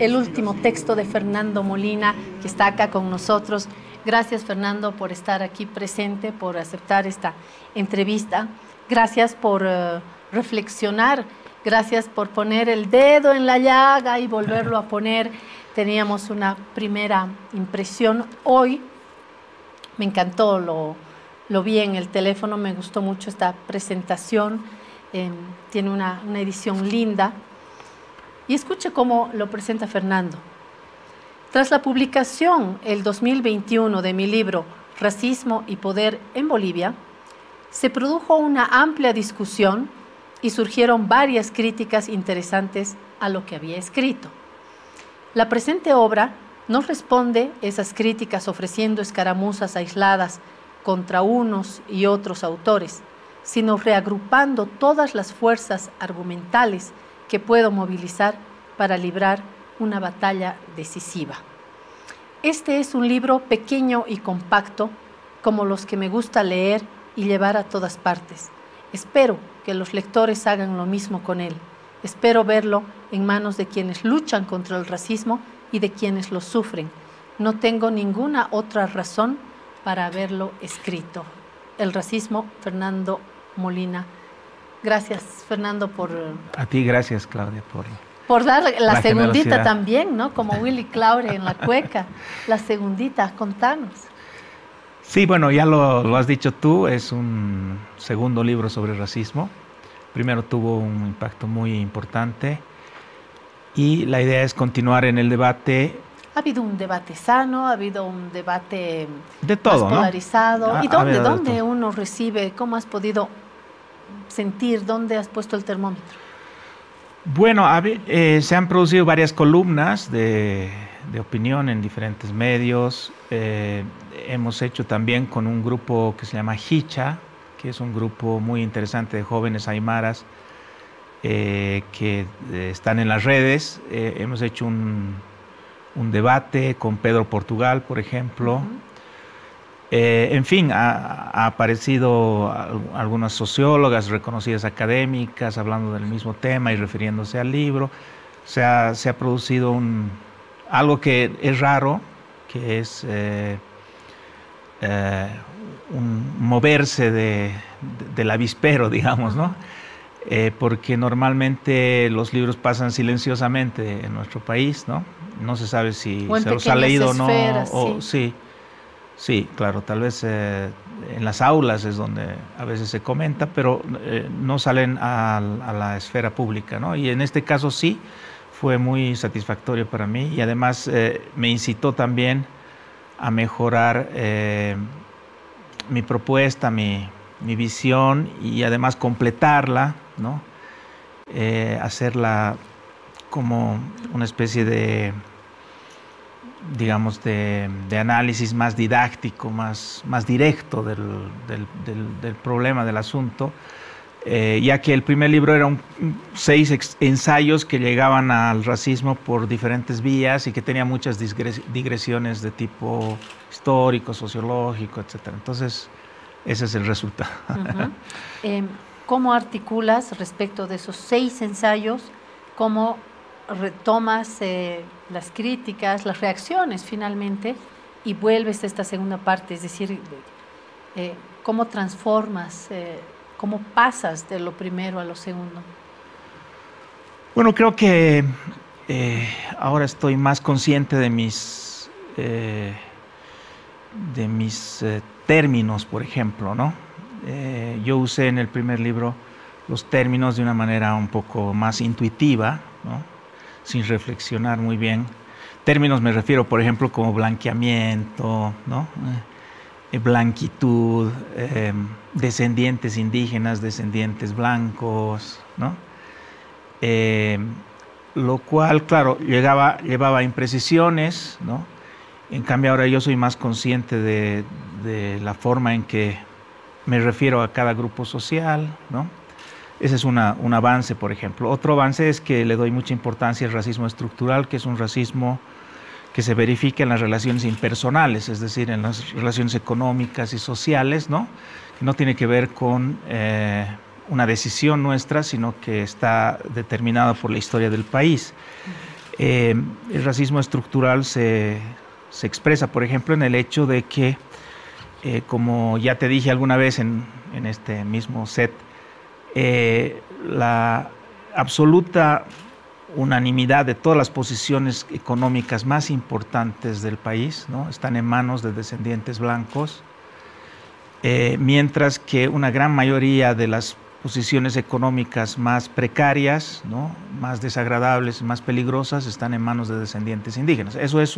el último texto de Fernando Molina, que está acá con nosotros. Gracias, Fernando, por estar aquí presente, por aceptar esta entrevista. Gracias por reflexionar, gracias por poner el dedo en la llaga y volverlo a poner. Teníamos una primera impresión. Hoy me encantó, lo vi en el teléfono, me gustó mucho esta presentación. Tiene una edición linda. Y escuche cómo lo presenta Fernando. Tras la publicación el 2021 de mi libro Racismo y Poder en Bolivia, se produjo una amplia discusión y surgieron varias críticas interesantes a lo que había escrito. La presente obra no responde esas críticas ofreciendo escaramuzas aisladas contra unos y otros autores, sino reagrupando todas las fuerzas argumentales que puedo movilizar para librar una batalla decisiva. Este es un libro pequeño y compacto, como los que me gusta leer y llevar a todas partes. Espero que los lectores hagan lo mismo con él. Espero verlo en manos de quienes luchan contra el racismo y de quienes lo sufren. No tengo ninguna otra razón para haberlo escrito. El racismo, Fernando Molina. Gracias, Fernando, por... A ti, gracias, Claudia, por dar la segundita también, ¿no? Como Willy Claure en La Cueca. La segundita, contanos. Sí, bueno, ya lo has dicho tú, es un segundo libro sobre racismo. Primero tuvo un impacto muy importante y la idea es continuar en el debate. Ha habido un debate sano, ha habido un debate de todo, más polarizado. ¿no? ¿Y dónde uno recibe? ¿Cómo has podido sentir? ¿Dónde has puesto el termómetro? Bueno, se han producido varias columnas de opinión en diferentes medios. Hemos hecho también con un grupo que se llama Hicha, que es un grupo muy interesante de jóvenes aymaras que están en las redes. Hemos hecho un debate con Pedro Portugal, por ejemplo. En fin, ha aparecido algunas sociólogas reconocidas académicas hablando del mismo tema y refiriéndose al libro. Se ha producido algo que es raro, que es un moverse del avispero, digamos, ¿no? Porque normalmente los libros pasan silenciosamente en nuestro país, ¿no? No se sabe si se los ha leído o no. Sí, claro, tal vez en las aulas es donde a veces se comenta, pero no salen a la esfera pública, ¿no? Y en este caso sí, fue muy satisfactorio para mí y además me incitó también a mejorar mi propuesta, mi visión y además completarla, ¿no? Hacerla como una especie de, digamos, de análisis más didáctico, más directo del problema, del asunto, ya que el primer libro eran 6 ensayos que llegaban al racismo por diferentes vías y que tenía muchas digresiones de tipo histórico, sociológico, etc. Entonces, ese es el resultado. ¿Cómo articulas respecto de esos 6 ensayos? ¿Cómo retomas las críticas, las reacciones finalmente y vuelves a esta segunda parte? Es decir, ¿cómo transformas, cómo pasas de lo primero a lo segundo? Bueno, creo que ahora estoy más consciente de mis términos, por ejemplo, ¿no? Yo usé en el primer libro los términos de una manera un poco más intuitiva, ¿no? Sin reflexionar muy bien. Términos me refiero, por ejemplo, como blanqueamiento, ¿no? Blanquitud, descendientes indígenas, descendientes blancos, ¿no? Lo cual, claro, llevaba a imprecisiones, ¿no? En cambio, ahora yo soy más consciente de la forma en que me refiero a cada grupo social, ¿no? Ese es un avance, por ejemplo. Otro avance es que le doy mucha importancia al racismo estructural, que es un racismo que se verifica en las relaciones impersonales, es decir, en las relaciones económicas y sociales, ¿no? Que no tiene que ver con una decisión nuestra, sino que está determinada por la historia del país. El racismo estructural se expresa, por ejemplo, en el hecho de que, como ya te dije alguna vez en este mismo set, la absoluta unanimidad de todas las posiciones económicas más importantes del país, ¿no?, están en manos de descendientes blancos, mientras que una gran mayoría de las posiciones económicas más precarias, ¿no?, más desagradables, más peligrosas, están en manos de descendientes indígenas. Eso es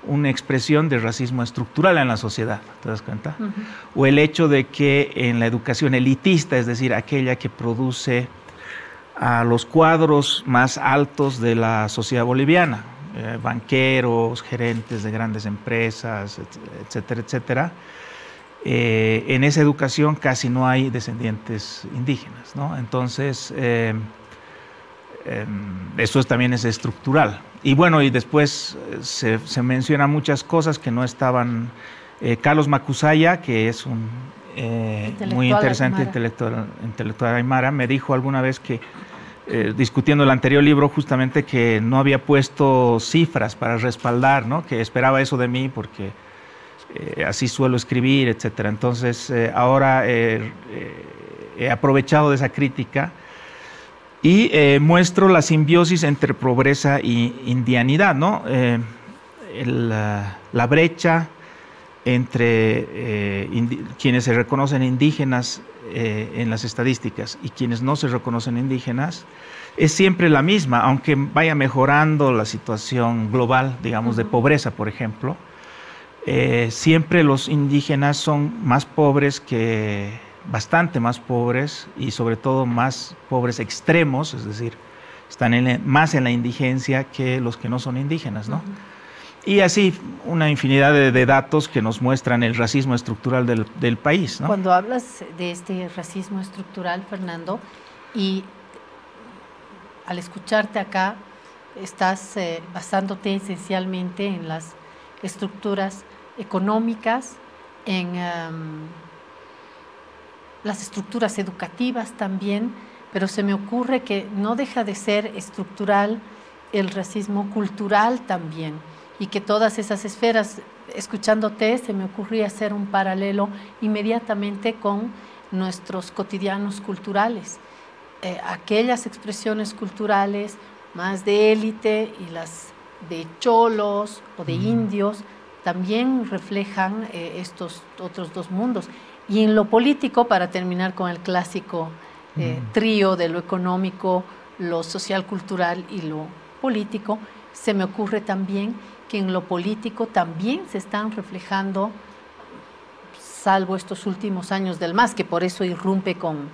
una expresión de racismo estructural en la sociedad, ¿te das cuenta? O el hecho de que en la educación elitista, es decir, aquella que produce a los cuadros más altos de la sociedad boliviana, banqueros, gerentes de grandes empresas, etcétera, etcétera. En esa educación casi no hay descendientes indígenas, ¿no? Entonces, eso también es estructural. Y bueno, y después se mencionan muchas cosas que no estaban. Carlos Macusaya, que es un muy interesante intelectual aymara, me dijo alguna vez que, discutiendo el anterior libro, justamente que no había puesto cifras para respaldar, ¿no?, que esperaba eso de mí porque así suelo escribir, etcétera. Entonces, ahora he aprovechado de esa crítica y muestro la simbiosis entre pobreza y indianidad, ¿no? La brecha entre quienes se reconocen indígenas en las estadísticas y quienes no se reconocen indígenas es siempre la misma, aunque vaya mejorando la situación global, digamos, de pobreza, por ejemplo. Siempre los indígenas son más pobres bastante más pobres, y sobre todo más pobres extremos, es decir, están más en la indigencia que los que no son indígenas, ¿no? Y así una infinidad de datos que nos muestran el racismo estructural del país, ¿no? Cuando hablas de este racismo estructural, Fernando, y al escucharte acá, estás basándote esencialmente en las estructuras económicas, en las estructuras educativas también, pero se me ocurre que no deja de ser estructural el racismo cultural también, y que todas esas esferas, escuchándote, se me ocurría hacer un paralelo inmediatamente con nuestros cotidianos culturales. Aquellas expresiones culturales más de élite y las de cholos o de indios también reflejan estos otros dos mundos. Y en lo político, para terminar con el clásico trío de lo económico, lo social, cultural y lo político, se me ocurre también que en lo político también se están reflejando, salvo estos últimos años del MAS, que por eso irrumpe con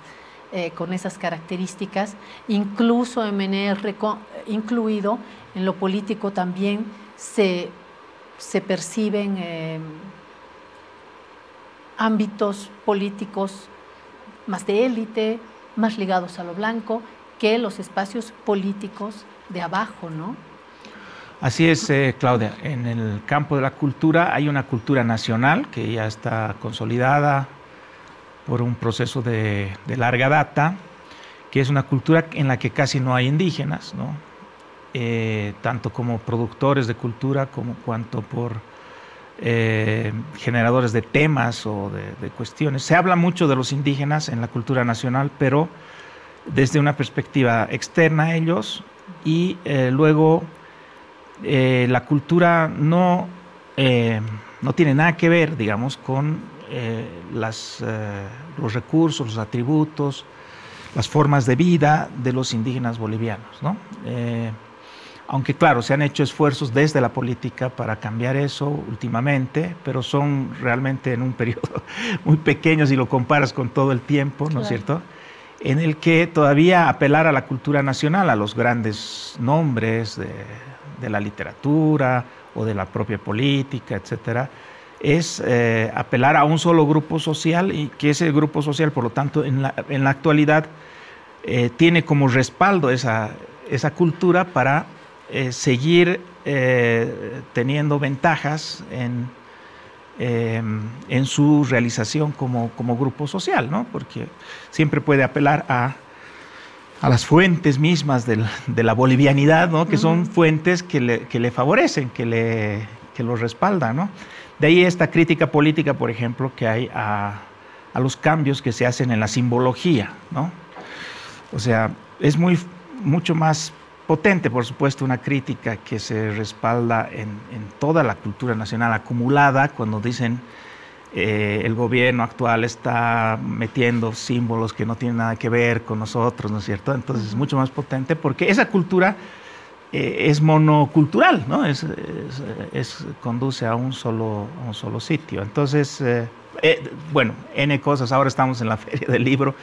esas características, incluso MNR incluido, en lo político también se perciben ámbitos políticos más de élite, más ligados a lo blanco, que los espacios políticos de abajo, ¿no? Así es, Claudia. En el campo de la cultura hay una cultura nacional que ya está consolidada por un proceso de larga data, que es una cultura en la que casi no hay indígenas, ¿no? Tanto como productores de cultura cuanto por generadores de temas o de cuestiones. Se habla mucho de los indígenas en la cultura nacional, pero desde una perspectiva externa a ellos, y luego la cultura no tiene nada que ver, digamos, con los recursos, los atributos, las formas de vida de los indígenas bolivianos, ¿no? Aunque claro, se han hecho esfuerzos desde la política para cambiar eso últimamente, pero son realmente en un periodo muy pequeño si lo comparas con todo el tiempo, ¿no es cierto?, en el que todavía apelar a la cultura nacional, a los grandes nombres de la literatura o de la propia política, etcétera, es apelar a un solo grupo social, y que ese grupo social, por lo tanto, en la actualidad tiene como respaldo esa cultura para seguir teniendo ventajas en su realización como grupo social, ¿no? Porque siempre puede apelar las fuentes mismas de la bolivianidad, ¿no? Que son fuentes que le favorecen, que lo respaldan, ¿no? De ahí esta crítica política, por ejemplo, que hay a los cambios que se hacen en la simbología, ¿no? O sea, es mucho más potente, por supuesto, una crítica que se respalda en toda la cultura nacional acumulada, cuando dicen el gobierno actual está metiendo símbolos que no tienen nada que ver con nosotros, ¿no es cierto? Entonces es mucho más potente porque esa cultura es monocultural, ¿no? Conduce a un solo sitio. Entonces, bueno, N cosas. Ahora estamos en la Feria del Libro,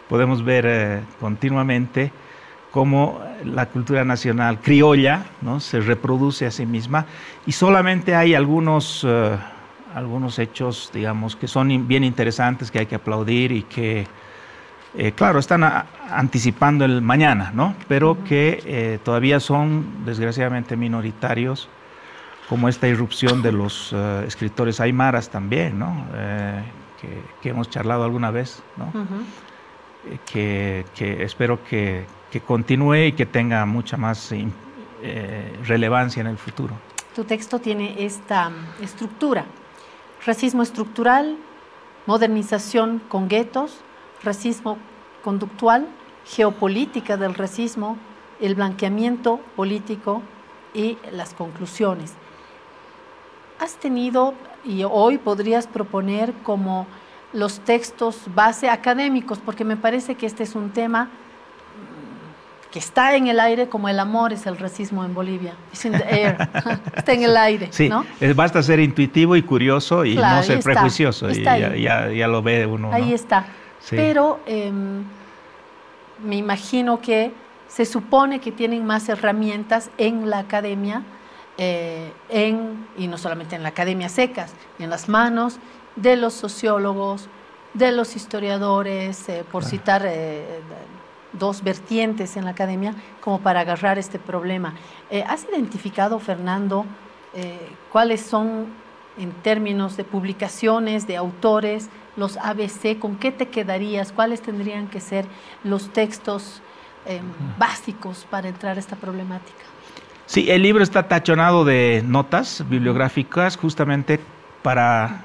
podemos ver continuamente cómo la cultura nacional criolla, ¿no? Se reproduce a sí misma, y solamente hay algunos hechos, digamos, que son bien interesantes, que hay que aplaudir y que, claro, están anticipando el mañana, ¿no? Pero que todavía son, desgraciadamente, minoritarios, como esta irrupción de los escritores aymaras también, ¿no? Que hemos charlado alguna vez, ¿no? Que espero que continúe y que tenga mucha más relevancia en el futuro. Tu texto tiene esta estructura: racismo estructural, modernización con guetos, racismo conductual, geopolítica del racismo, el blanqueamiento político y las conclusiones. Has tenido, y hoy podrías proponer como los textos base académicos, porque me parece que este es un tema que está en el aire, como el amor es el racismo en Bolivia. It's in the air. Está en el aire, sí, ¿no? Basta ser intuitivo y curioso y claro, no ser prejuicioso. Y ya lo ve uno, ¿no? Ahí está. Sí. Pero me imagino que se supone que tienen más herramientas en la academia, y no solamente en la academia secas, en las manos de los sociólogos, de los historiadores, por citar dos vertientes en la academia, como para agarrar este problema. ¿Has identificado, Fernando, cuáles son, en términos de publicaciones, de autores, los ABC? ¿Con qué te quedarías? ¿Cuáles tendrían que ser los textos básicos para entrar a esta problemática? Sí, el libro está tachonado de notas bibliográficas justamente para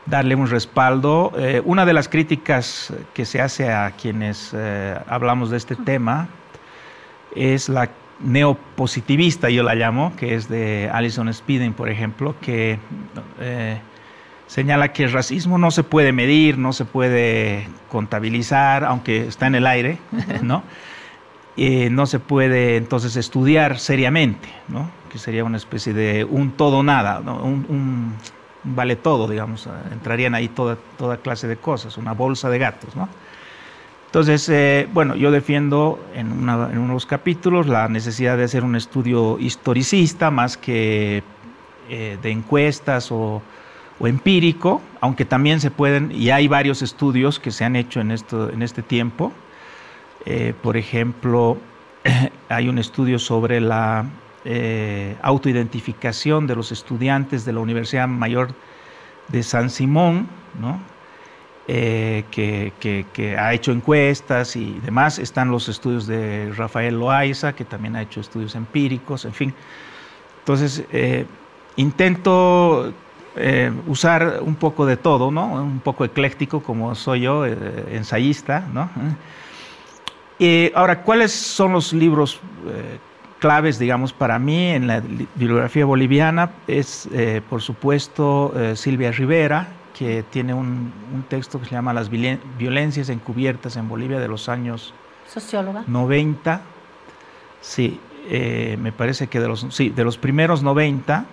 darle un respaldo. Una de las críticas que se hace a quienes hablamos de este tema es la neopositivista, yo la llamo, que es de Alison Spedding, por ejemplo, que señala que el racismo no se puede medir, no se puede contabilizar, aunque está en el aire, ¿no? No se puede entonces estudiar seriamente, ¿no? Que sería una especie de un todo nada, ¿no? un vale todo, digamos, entrarían ahí toda clase de cosas, una bolsa de gatos, ¿no? Entonces, bueno, yo defiendo en uno de los capítulos la necesidad de hacer un estudio historicista más que de encuestas o empírico, aunque también se pueden, y hay varios estudios que se han hecho en este tiempo. Por ejemplo, hay un estudio sobre la autoidentificación de los estudiantes de la Universidad Mayor de San Simón, ¿no? Que ha hecho encuestas y demás. Están los estudios de Rafael Loaiza, que también ha hecho estudios empíricos, en fin. Entonces, intento usar un poco de todo, ¿no? Un poco ecléctico, como soy yo, ensayista, ¿no? Ahora, ¿cuáles son los libros claves, digamos, para mí en la bibliografía boliviana? Es, por supuesto, Silvia Rivera, que tiene un texto que se llama Las violencias encubiertas en Bolivia de los años socióloga 90. Sí, me parece que de los primeros 90,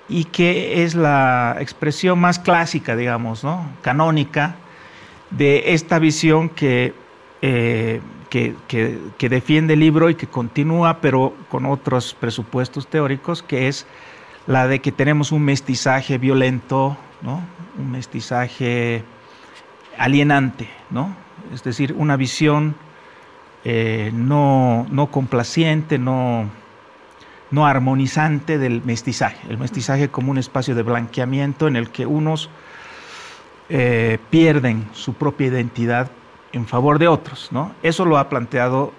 y que es la expresión más clásica, digamos, ¿no? Canónica, de esta visión que defiende el libro y que continúa, pero con otros presupuestos teóricos, que es la de que tenemos un mestizaje violento, ¿no? Un mestizaje alienante, ¿no? Es decir, una visión no complaciente, no armonizante del mestizaje. El mestizaje como un espacio de blanqueamiento en el que unos pierden su propia identidad en favor de otros, ¿no? Eso lo ha planteado,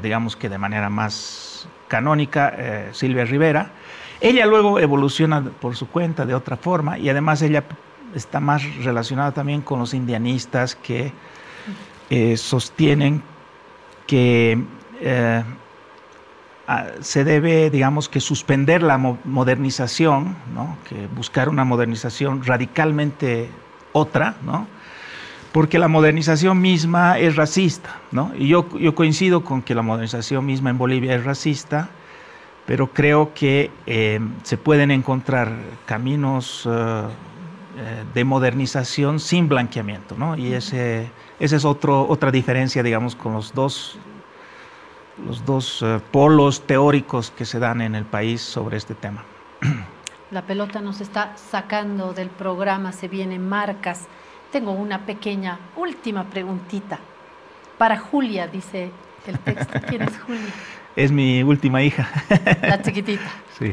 digamos que de manera más canónica, Silvia Rivera. Ella luego evoluciona por su cuenta de otra forma y además ella está más relacionada también con los indianistas que sostienen que se debe, digamos, que suspender la modernización, ¿no? Que buscar una modernización radicalmente otra, ¿no? Porque la modernización misma es racista, ¿no? Y yo coincido con que la modernización misma en Bolivia es racista, pero creo que se pueden encontrar caminos de modernización sin blanqueamiento, ¿no? Y esa es otra diferencia, digamos, con los dos polos teóricos que se dan en el país sobre este tema. La pelota nos está sacando del programa, se vienen marcas. Tengo una pequeña, última preguntita. Para Julia, dice el texto. ¿Quién es Julia? Es mi última hija. La chiquitita. Sí.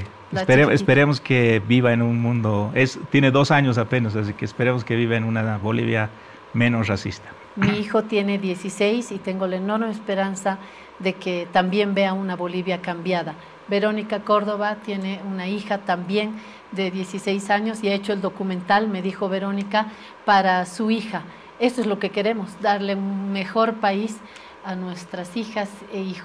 Esperemos que viva en un mundo... Tiene 2 años apenas, así que esperemos que viva en una Bolivia menos racista. Mi hijo tiene 16 y tengo la enorme esperanza de que también vea una Bolivia cambiada. Verónica Córdoba tiene una hija también de 16 años y ha hecho el documental, me dijo Verónica, para su hija. Eso es lo que queremos, darle un mejor país a nuestras hijas e hijos.